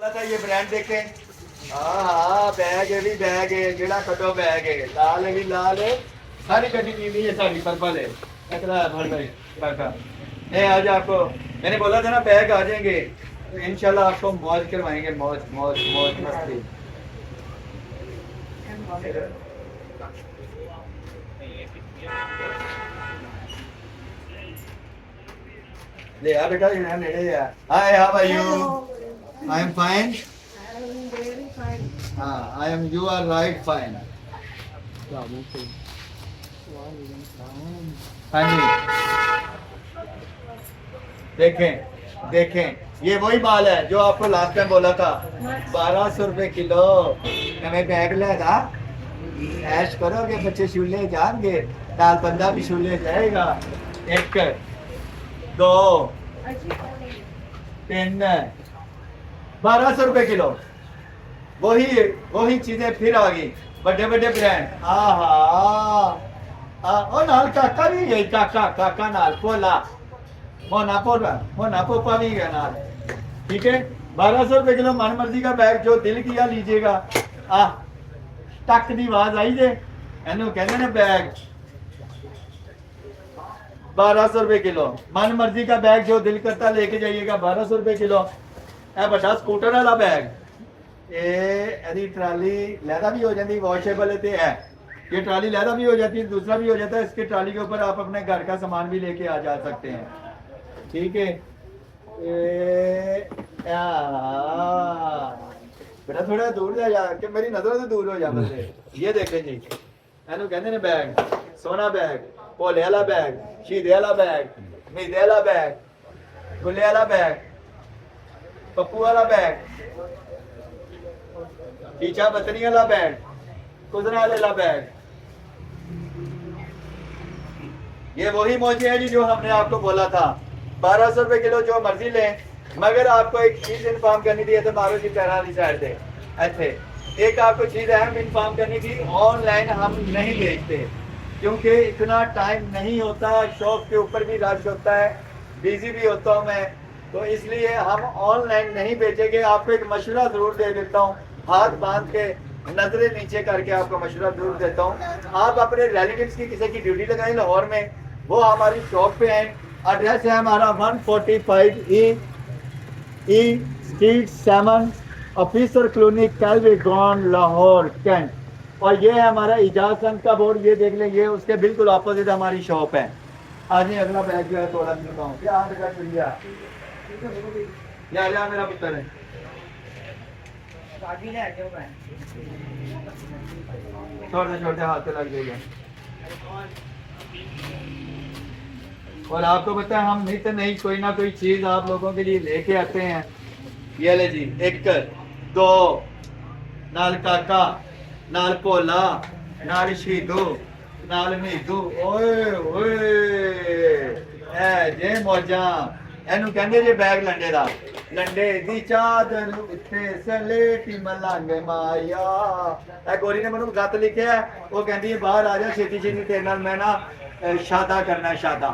था ये ब्रांड देखें। हाँ हाँ बैग है भी बैग है जेड़ा कटो बैग है लाल है भी लाल है सारी कटी नीली है सारी पर्पल है भर भाई काका नहीं आज आपको मैंने बोला था ना बैग आ जाएंगे तो इंशाल्लाह आपको मौज करवाएंगे मौज मौज मौज मस्ती। ले आ बेटा ये नेड़े है hi how are you I am fine I'm very fine. I am you are right fine हाँ जी देखें देखें ये वही माल है जो आपको लास्ट टाइम बोला था 1200 रुपए किलो हमें बैग लेगा ऐश करोगे बच्चे शूले जाएंगे दाल बंदा भी शूले जाएगा एक दो तीन 1200 रुपए किलो वही चीजें फिर आ गई बड़े बड़े ब्रांड ओ नाल काका भी गई काका नाल पोला मोना पोपा भी गया नाल ठीक है 1200 रुपए किलो मन मर्जी का बैग जो दिल किया लीजिएगा टक दी आवाज आई जे एनू कहते ने बैग 1200 रुपए किलो मन मर्जी का बैग जो दिल करता लेके जाइएगा 1200 रुपए किलो ए बड़ा स्कूटर वाला बैग ये ट्राली लैदा भी हो जाती वॉशेबल है ये ट्राली लैदा भी हो जाती है दूसरा भी हो जाता है इसके ट्राली के ऊपर आप अपने घर का सामान भी लेके आ जा सकते हैं ठीक है बेटा थोड़ा दूर जा कि मेरी नजरों से दूर हो जा बंदे ये देखें जी एनू कहते ने बैग सोना बैग भोले वाला बैग शीदे वाला बैग मीदे वाला बैग गुल्ले वाला बैग पप्पू वाला बैग टीचा बतनी वाला बैग कुदरा वाला बैग ये वही मोजे है जी जो हमने आपको बोला था 1200 रुपए किलो जो मर्जी लें मगर आपको एक चीज इन्फॉर्म करनी थी तो मारो जी पैरा वाली साइड से अच्छे एक आपको चीज अहम इन्फॉर्म करनी थी ऑनलाइन हम नहीं बेचते क्योंकि इतना टाइम नहीं होता शॉप के ऊपर भी रश होता है बिजी भी होता हूँ मैं तो इसलिए हम ऑनलाइन नहीं बेचेंगे आपको एक मशवरा जरूर दे देता हूँ हाथ बांध के नजरें नीचे करके आपको मशवरा जरूर देता हूँ आप अपने रिलेटिव्स की किसी की ड्यूटी लगाएं लाहौर में वो हमारी शॉप पे हैं एड्रेस है हमारा 145 ई स्ट्रीट 7 ऑफिसर कॉलोनी कैलवेगॉन लाहौर कैंट और ये है हमारा इजाज संघ का बोर्ड ये देख लें ये उसके बिल्कुल ऑपोजिट हमारी शॉप है आज ही अगला बैग जो है थोड़ा दिखाऊँ क्या हाथ का चुनिया या मेरा पुत्र है छोटे छोटे हाथ लग जाएगा और आपको पता है हम नित्य नहीं कोई ना कोई चीज आप लोगों के लिए लेके आते हैं ये ले जी एक दो नाल काका नाल भोला नाल शीदू नाल मीदू ओए ओए ए जे मौजा एनू कहंदे जे बैग लंडे दा लंडे दी चादर उत्ते सलेटी मलंग माया ए गोरी ने मनु गत लिखिया वो कहंदी है बाहर आ जा छेती छेती तेरे नाल मैं ना शादा करना है शादा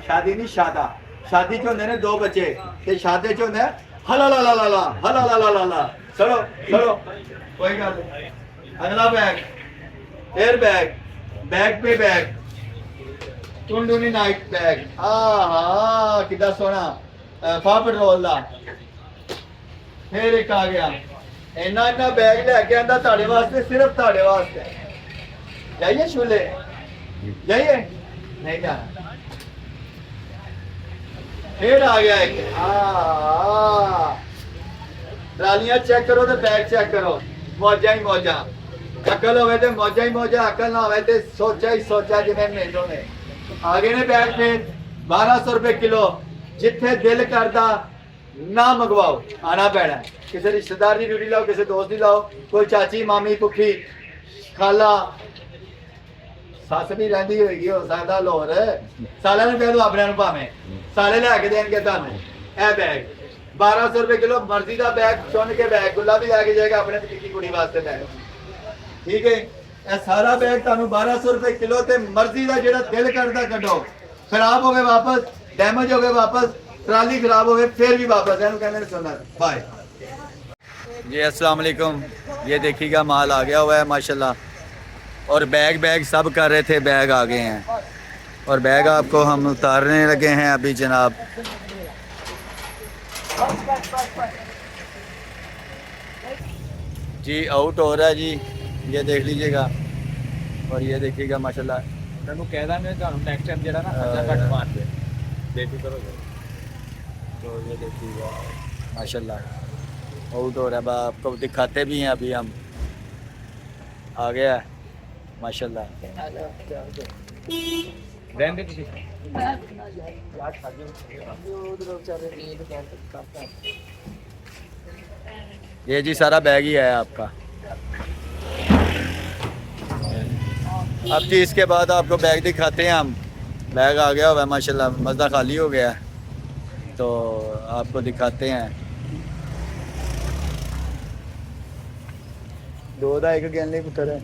शादी नहीं शादा शादी च होंदे ने दो बच्चे ते शादे च होंदा हला ला ला ला ला हला ला ला ला ला चलो चलो कोई गल अगला बैग एयर बैग बैग पे बैग टुंडूनी नाइट बैग हाँ कितना सोना फा पेट्रोल दा फिर एक आ गया इन्ना इन्ना बैग लेके आंदा ताड़े वास्ते सिर्फ ताड़े वास्ते जाइए शूले जाइए नहीं जाना फिर आ गया एक ट्रालियां चेक करो तो बैग चेक करो मौजा ही मौजा अकल होवे तो मौजा ही मौजा अकल ना होवे तो सोचा ही सोचा जिन्हें मेजों ने आगे ने बैग फिर 1200 रुपए किलो जिथे दिल करदा ना मंगवाओ आना पैना किसी रिश्तेदार की ड्यूटी लाओ किसी दोस्त की लाओ कोई चाची मामी पुखी खाला सस भी रही होगी हो सकता लाहौर साले ने कह दो अपने भावे साले लैके देंगे तुम ए बैग 1200 रुपए किलो मर्जी का बैग चुन के बैग गुला भी लैके जाएगा अपने निक्की कुड़ी वास्ते बैग ठीक है ए सारा बैग तुम 1200 रुपए किलो ते मर्जी का जो दिल करता कटो खराब हो गए वापस डैमेज हो गए वापस ट्राली खराब हो गए फिर भी वापस है कहने सुना बाय जी अस्सलाम वालेकुम। ये देखिएगा माल आ गया हुआ है माशाल्लाह। और बैग सब कर रहे थे, बैग आ गए हैं और बैग आपको हम उतारने लगे हैं अभी जनाब। जी आउट हो रहा है जी, ये देख लीजिएगा। और ये देखिएगा माशाल्लाह। ਮੈਨੂੰ ਕਹਿਦਾ ਮੈਂ ਤੁਹਾਨੂੰ ਨੈਕਸਟ ਟਾਈਮ ਜਿਹੜਾ ਨਾ ਖਰਚਾ ਘੱਟ ਮਾਰ ਦੇ ਬੇਫਿਕਰ ਹੋ ਜਾਓ। तो ये देखिएगा माशाल्लाह आउट हो रहा है। आपको दिखाते भी हैं अभी हम। आ गया है माशाल्लाह। ਰਹਿੰਦੇ ਤੁਸੀਂ ये जी सारा बैग ही है आपका। अब जी इसके बाद आपको बैग दिखाते हैं हम। बैग आ गया हुआ है माशाल्लाह, मज़दा खाली हो गया है तो आपको दिखाते हैं। दो दा एक गैन पुत्र है।